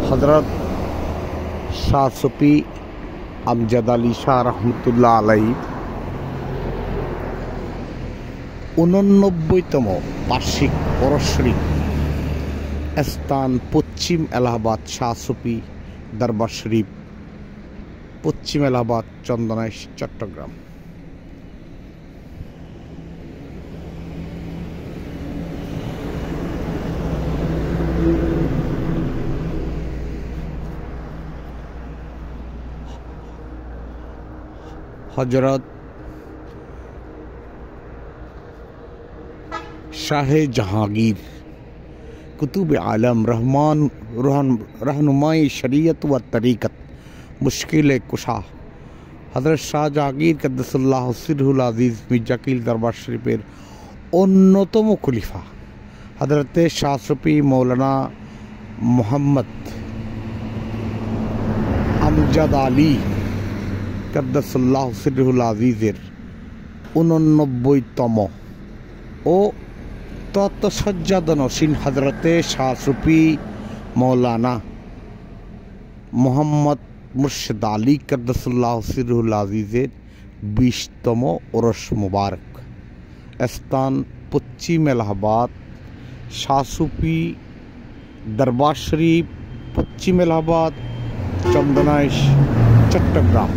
हज़रत शाह सूफी अमजद अली शाह रहमतुल्लाह अलैहि 89তম বার্ষিক পরশ্রী স্থান পশ্চিম এলাহাবাদ শাহ सूफी दरबार शरीफ पश्चिम एलाहाबाद चंदनाइश चट्टग्राम। हजरत शाह जहांगीर कुतुब आलम रहनुमाई शरीयत व तरीक़त मुश्किल कुशा हजरत शाह जहांगीर कद्दसुल्लाहु सिरहुल अज़ीज़ मिर्ज़ाकील दरबार शरीफेर अन्यतम खलीफा हजरत शाह सूफी मौलाना मोहम्मद अमजद अली कद्दसुल्लाहु सिरहुल अज़ीज़ेर 89তম ও तत्सज्जादनशीन हजरत शाह सूफी मौलाना मोहम्मद मुर्शिद अली कद्दसुल्लाहु सिरहुल अज़ीज़ेर 20তম उर्स मुबारक। स्थान पश्चिम एलाहाबाद शाह सूफी दरबार शरीफ पश्चिम एलाहाबाद चंदनाइश चट्टग्राम।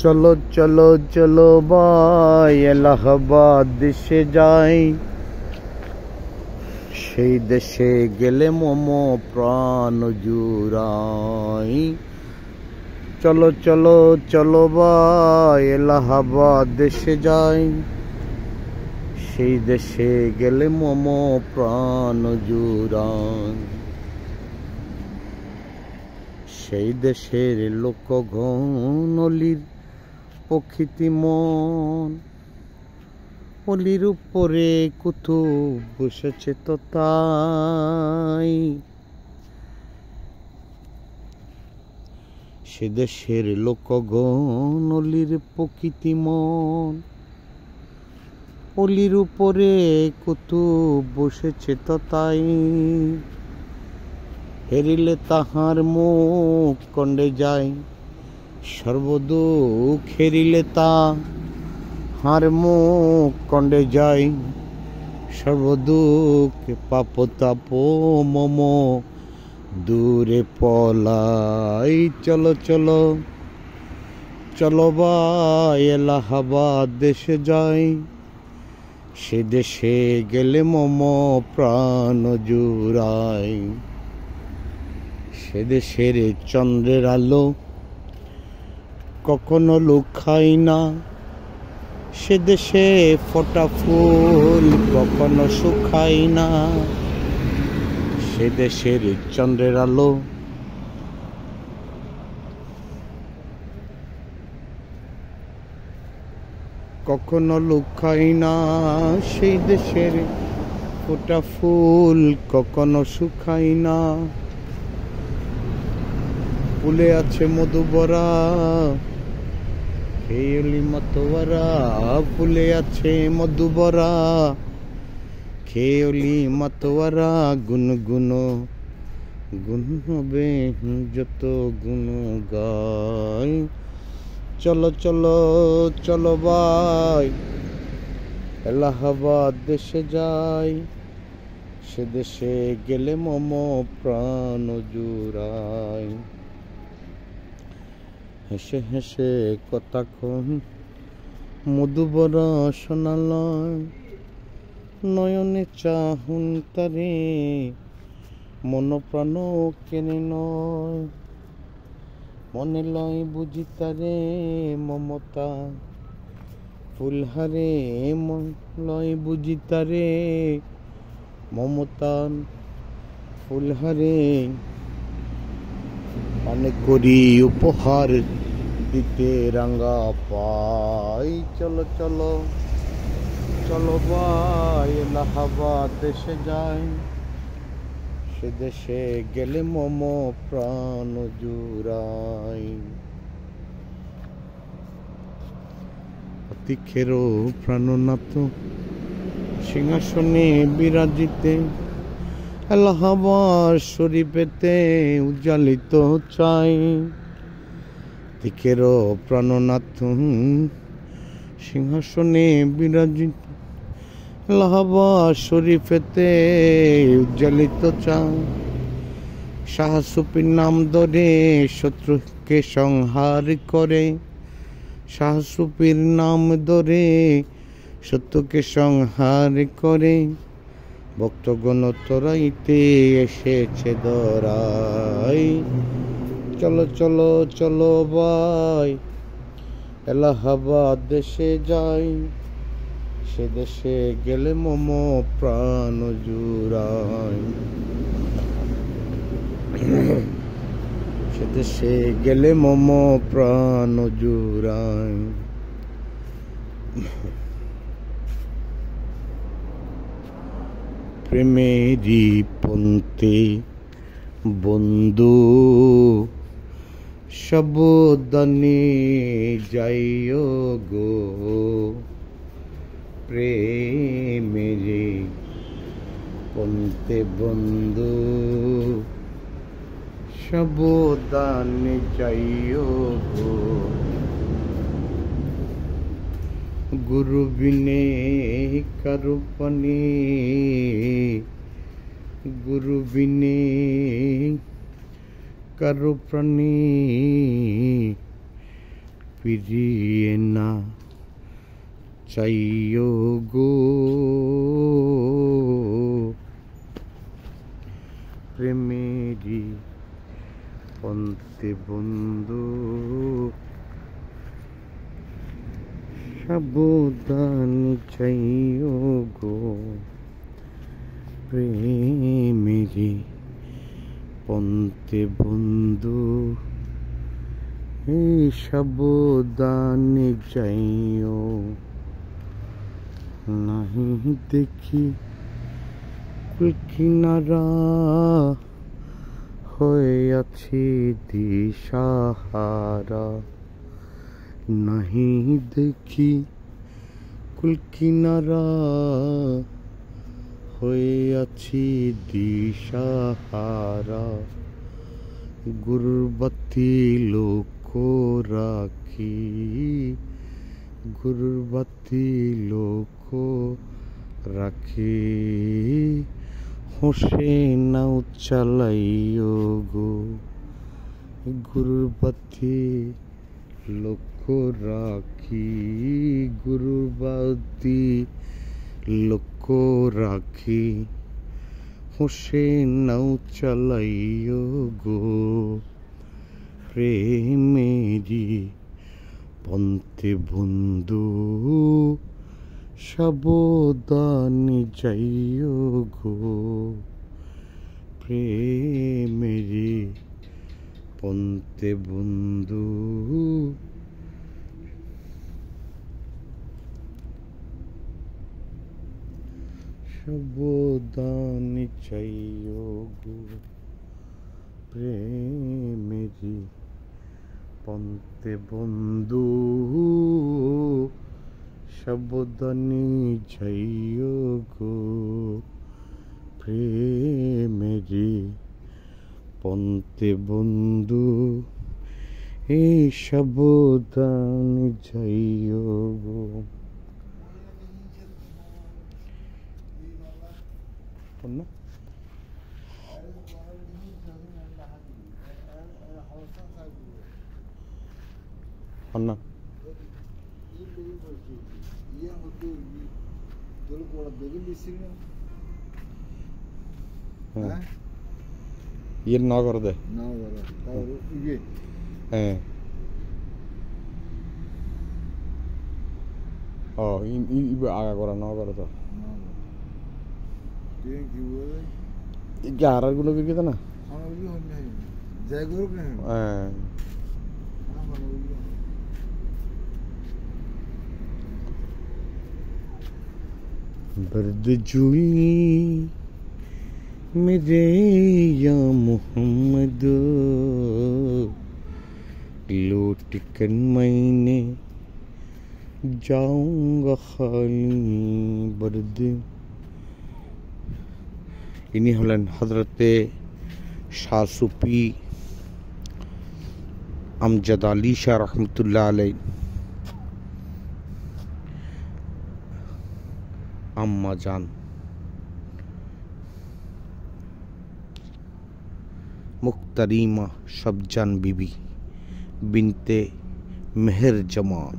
चलो चलो चलो भाई एलाहाबाद देशे जाई সেই দেশে গেলে মমো প্রাণ জুড়াই। চলো চলো চলো ভাই এলাহাবাদ দেশে যাই সেই দেশে গেলে মমো প্রাণ জুড়াই। সেই দেশের লোকগণ অলির প্রকৃতি মন অলির উপরে কুতুব বসেছে তো তাই। সে দেশের লোকগণ অলির প্রকৃতি মন অলির উপরে কুতুব বসেছে তো তাই। হেরিলে তাহার মুখ কণ্ডে যায় সর্বদুঃখ হেরিলে তাহার মুখ কণ্ডে যায় সর্বদুঃখ পাপ তাপ মম দূরে পলাই। চলো চলো চলো ভাই এলাহাবাদ দেশে যাই সে দেশে গেলে মম প্রাণ জুড়াই। সে দেশের চন্দ্রের আলো কখনো লুকাই না সে দেশে ফোটা ফুল কখনো শুকাই না। সে দেশের চন্দ্রের আলো কখনো লুকাই না সেই দেশের ফোটা ফুল কখনো শুকাই না, ফুলে আছে মধুবরা খেয়লি মতোয়ারা, ফুলে আছে মধুবরা খেয়লি মতোয়ারা, গুনগুন গুন হবে যত গুন গাই। চলো চলো চলো ভাই এলাহাবাদ দেশে যাই, সে দেশে গেলে মম প্রাণ জুড়াই। হেসে হেসে কথা কন মধুবরা শোনালয়, নয়নে চাহুন তারে মন প্রাণ কেনে নয়, মনে লয় বুঝি তারে মমতা ফুলহারে, মন লয় বুঝি তারে মমতা ফুলহারে, মানে করি উপহার দিতে রাঙ্গা পাই। চলো চলো চলো ভাই এলাহাবাদ দেশে যাই, সে দেশে গেলে মম প্রাণ জুড়াই। অতিক্ষেরও প্রাণনাথ সিংহাসনে বিরাজিতে, এলাহাবাদ শরীফেতে উজ্জ্বলিত চাই। তিকেরও প্রাণনাথ সিংহাসনে বিরাজিত, এলাহাবাদ শরীফেতে উজ্জ্বলিত চাই। শাহ সুফির নাম ধরে শত্রুকে সংহার করে, শাহ সুফির নাম ধরে শত্রুকে সংহার করে, ভক্তগণ তোরাইতে এসেছে দরাই। চলো চলো চলো ভাই এলাহাবাদ দেশে যাই, সে দেশে গেলে মম প্রাণ জুড়াই। সে দেশে গেলে মম প্রাণ জুড়াই। প্রেমেরই পন্থে বন্ধু সাবধানে যাইও গো, প্রেমেরই পন্থে বন্ধু সাবধানে যাইও গো। গুরু বিনে কারো পানে, গুরু বিনে কারো প্রাণে ফিরিয়ে না চাইও গো, প্রেমেরই পন্থে বন্ধু সাবধান চাইও গো, প্রেমেরই পন্থে বন্ধু এই সাবধানে যাইও। নাহি দেখি কিনারা হয়ে আছি দিশাহারা, নাহি দেখি কুল কিনারা হয়ে আছি দিশাহারা। গুরবাতি লক্ষ্য রাখি, গুরবাতি লক্ষ্য রাখি, হোসে নাও চালাইও গো। গুরবাতি লক্ষ্য রাখি, গুরবাতি লক্ষ্য রাখি, হোসে নাও চালাইও গো, প্রেমেরই পন্থে বন্ধু সাবধানে যাইও গো, প্রেমেরই পন্থে বন্ধু সাবধানে চাইও গো প্রেমেরি পন্তে বন্ধু সাবধানে যাইও গো প্রেমেরি পন্তে বন্ধু এই সাবধানে যাইও গো। না না ইয়ে না করে দে হ্যাঁ ও আগা করা না করে তো আর গুলো কি না হ্যাঁ बर्द जुई मेरे या मोहम्मद लौट कर मैंने जाऊंगा खाली बर्द। इनी हलन हजरते शाह सूफी अमजद अली शाह रहमतुल्लाह अलैह अम्मा जान मुख्तरीमा शबजान बीबी बिनते मेहर जमान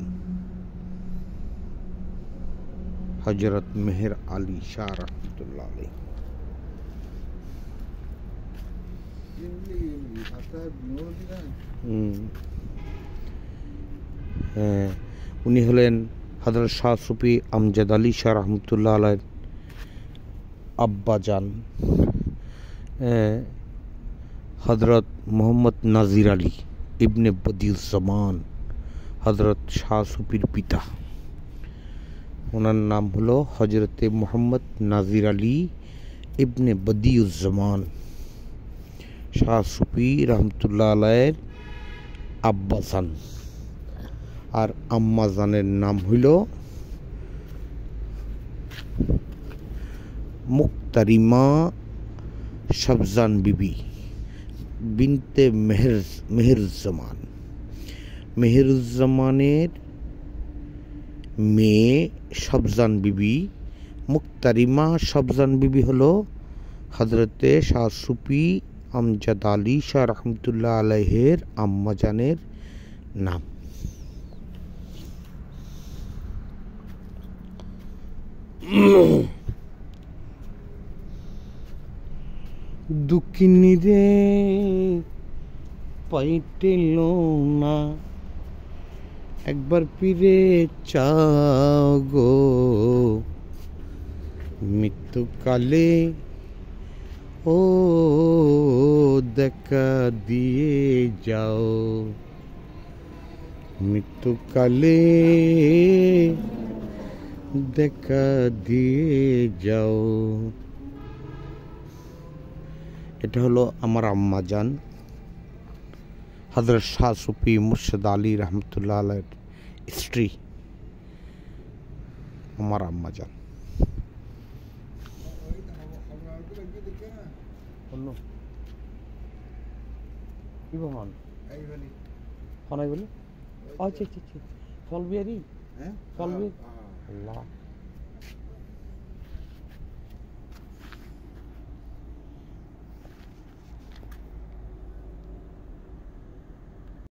हजरत मेहर अली शाह रहमतुल्लाह अलैह। उन्नी हलेन हजरत शाह सूफी अमजद अली शाह रहमतुल्लाह अलैह अब्बा जान हजरत मोहम्मद नाजिर अली इब्ने बदिउज़्ज़मान हजरत शाह सूफीर पिता उनार नाम हलो हजरत मोहम्मद नाजिर अली इब्ने बदिउज़्ज़मान शाह सूफी रहमतुल्लाह अलैह अब्बा जान और अम्मा जानेर नाम हইল मुख्तरिमा शबजान बीबी बिनते मेहरुज्जमान मेहरुज्जमानेर मेये शबजान बीबी मुख्तरिमा शबजान बीबी हलो हजरते शाह सूफी अमजद अली शाह रहमतुल्लाह अलैहेर अम्मा जानेर नाम। दुखिनी रे पाइटेलो ना एक बार फिरे चाओ गो मृत्यु काले ओ দেখা দিয়ে যাও মৃত্যু কালে দেখা দিয়ে যাও। এটা হলো আমার আম্মা জান হযরত শাহ সুফি মুর্শিদ আলী রহমতুল্লাহ আলাইহির স্ত্রী আমার আম্মা জান। কি বহন এইবালি কোন এইবালি আচ্ছা আচ্ছা আচ্ছা ফলবিয়ারি হ্যাঁ ফলবি আল্লাহ